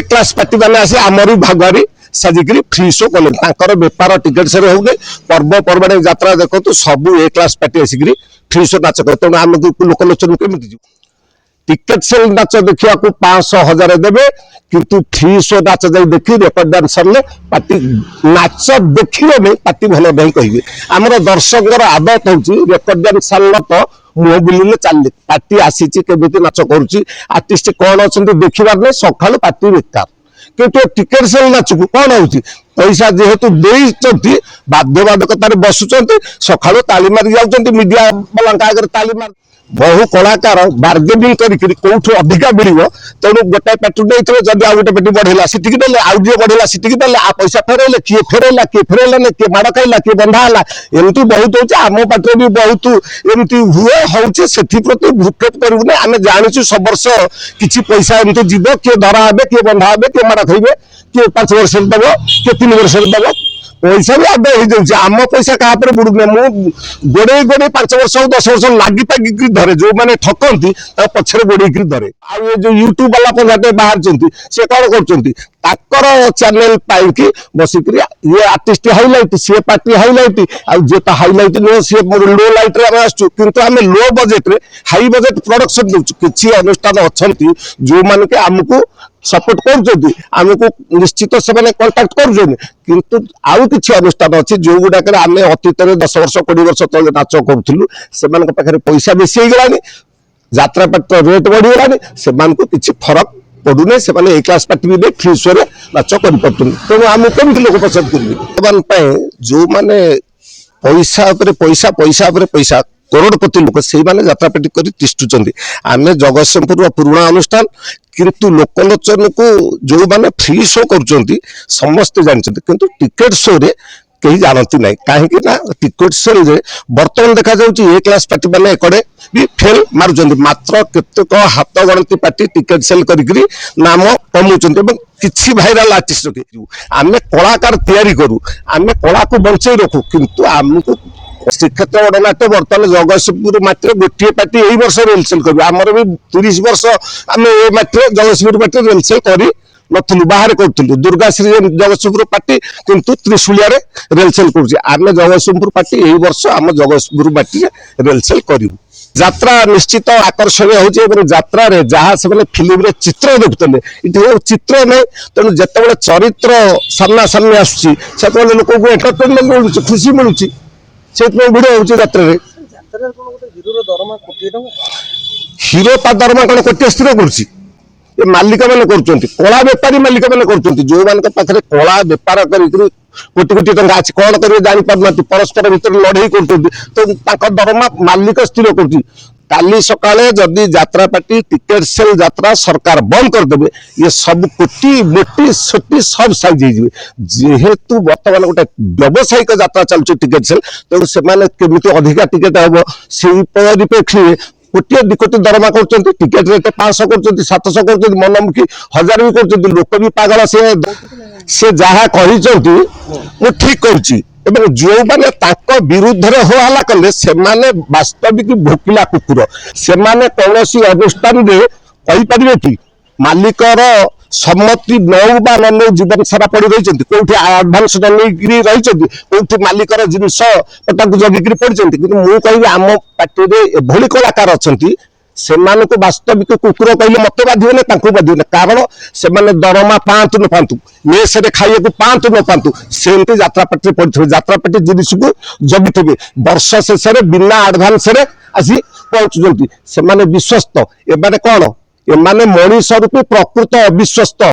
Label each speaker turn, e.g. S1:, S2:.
S1: ए class party मैंने आसी आमर भागुआरी साजिक फ्री शो कले बेपार टिकेट सेल होने पर्वपर्वाणी यात्रा देखो सब ए क्लास पार्टी आसिक फ्री शो नाच कर तेणु आम लोकलोचन केमी टिकेट सेल नाच देखा 500,000 देवे किंतु फ्री शो नाच जाए देखी रेकर्ड डांसर ने पार्टी नाच देखने पार्टी भल नहीं कहे आमर दर्शक आदत हूँ रेकर्ड डांसर तो मुह बुलिले चल पार्टी आसी नाच करुच्ची आर्टिस्ट कौन अच्छा देखबार नहीं सका पार्टी बेकार किंतु टिकेट सेल नाच को कौन हो पैसा जेहेतु देती बाध्यबाधकतार बसुंट सका ताली मारी जाऊँ मीडिया वाला आगे ताली मार बहु कलाकार बार्गेनिंग कौटू अधिका मिल तेणु गोटाए पेटी नहीं जब आ गए पेटी बढ़ेगा सीटिकी देले आउ जी बढ़ेगा सीटिकी देले आ पैसा फेरैले किए फेरैला किए फेरैलानी किए माड़ खाइला किए बंधाला एमती बहुत होचे आम पाटे भी बहुत एमती हुए होचे से भ्रुक्षेप करूँ आम जाचु सब वर्ष किसी पैसा एमती जीव किए धरा हे किए बंधा हे किए माड़ खाइबे किए 5 वर्ष दब किए 3 वर्ष दब पैसा भी आदाय हो जाए आम पैसा क्या बुड़ूना मुझे गोड़े गोड़े 5 वर्ष 10 वर्ष लगी पागिक धरे जो मैंने ठकती पछरे गोड़े धरे आ जो यूट्यूब वाला पंजाटे बाहर सी कौन कर चैनल पाई बसिक ये आर्टिस्ट हाइलाइट सी पार्टी हाइलाइट आए तो हाइलाइट नुह सी लो लाइट आसुँ आम low budget high budget production दे किसी अनुष्ठान अच्छा जो मान के आमको सपोर्ट करमको निश्चित से कंटाक्ट कर आउ कि अनुष्ठान अच्छी जो गुड़ाक आम अतीत 10 वर्ष 20 वर्ष तले नाच करूँ से पैसा बेसी हो गलानी यात्रा पार्टी रेट बढ़ीगलानी से किसी फरक पड़ूना से ए क्लास पार्टी भी फ्री शो नाच कर तेणु आम कमी लोक पसंद करें जो मैंने पैसा पैसा पैसा पैसा करोड़पति लोक से यात्रा पार्टी कर तिष्ठुंट आम जगतसिंहपुर पुराणा अनुष्ठान किंतु लोकलोचन को जो मैंने फ्री शो कर समस्ते जानते किंतु टिकेट शो रे कहीं जानती ना कहीं टिकेट सेल बर्तमान देखा ए क्लास पार्टी मैंने एकड़े भी फेल मार्च मात्र केतक हाथ गणती पार्टी टिकेट सेल कर नाम कमाउं किसी भाइराल आर्टिस्ट आम कलाकार तैयारी करूँ आम कला को बंचे रखू किंतु आमको श्रीक्षेत्र गणनाट्य बर्तमान जगतसिंहपुर मात्र गोटे पार्टी यही वर्ष रेलसेल कर आमर भी 30 वर्ष आम ए मात्र जगतसिंहपुर पार्टी रेलसेल कर नथुलु बाहर करूँ दुर्गाश्री जगतसिंहपुर पार्टी किंतु त्रिशूलिया रेलसेल करें जगतसिंहपुर पार्टी यही वर्ष आम जगतसिंहपुर पार्टी रेलसेल करूँ यात्रा निश्चित आकर्षणीय होती यात्रा जहाँ से फिल्म चित्र देखुते ये चित्र नहीं तेणु जिते चरित्र सामना सामने आसूँ लोक एंटरटेनमेंट मिलूँ खुशी मिलूँ से भिड़ हो हीरो ता दरमा कौन कोटी स्थिर कर मालिक मैंने कला बेपारी मालिक मैंने जो मान पाखे कला बेपार कर कोटी कोटी टंका अच्छी कौन करेंगे जापार परस्पर भितर लड़े तो दरमा मालिक स्थिर कर काली सकाले जदि यात्रा पार्टी टिकेट सेल यात्रा सरकार बंद करदे ये सब कोटी मोटी सोटी सब साइज हो जेहेतु बर्तमान गोटे व्यावसायिक यात्रा चलती टिकेट सेल तेणु से अधिका टिकेट हम से परिप्रेक्षी कोटी 2 कोटी दरमा कर टिकेट रेट 500 कर 700 कर मनमुखी 1000 भी कर लोक भी पागल से जहाँ कही ठीक करुच्ची जो मैंने विरुद्ध हो हल्ला कले से वास्तविक भोकिला कुकुर से कौन अनुष्ठान कहीपर कि मालिकर सम्मति नौ बा नौ जीवन सारा पड़ रही कौटी आडभांस नहीं रही कौटी मालिकर जिनस जगिकी पड़ते कि मुझे कह आम पार्टी एभली कलाकार अच्छा से वास्तविक कुकुर कहले मत बाध्य बाध्य कारण से दरमा पातु न पातु मेस खाइए पातु न पातु सेमती यात्रा पार्टी पड़े यात्रा पार्टी जिनिस को जगी वर्ष शेष बिना आडभांस आसी पहुंचुंट से विश्वस्त एमाने कौन एमाने मनीष रूपी प्रकृत अविश्वस्त।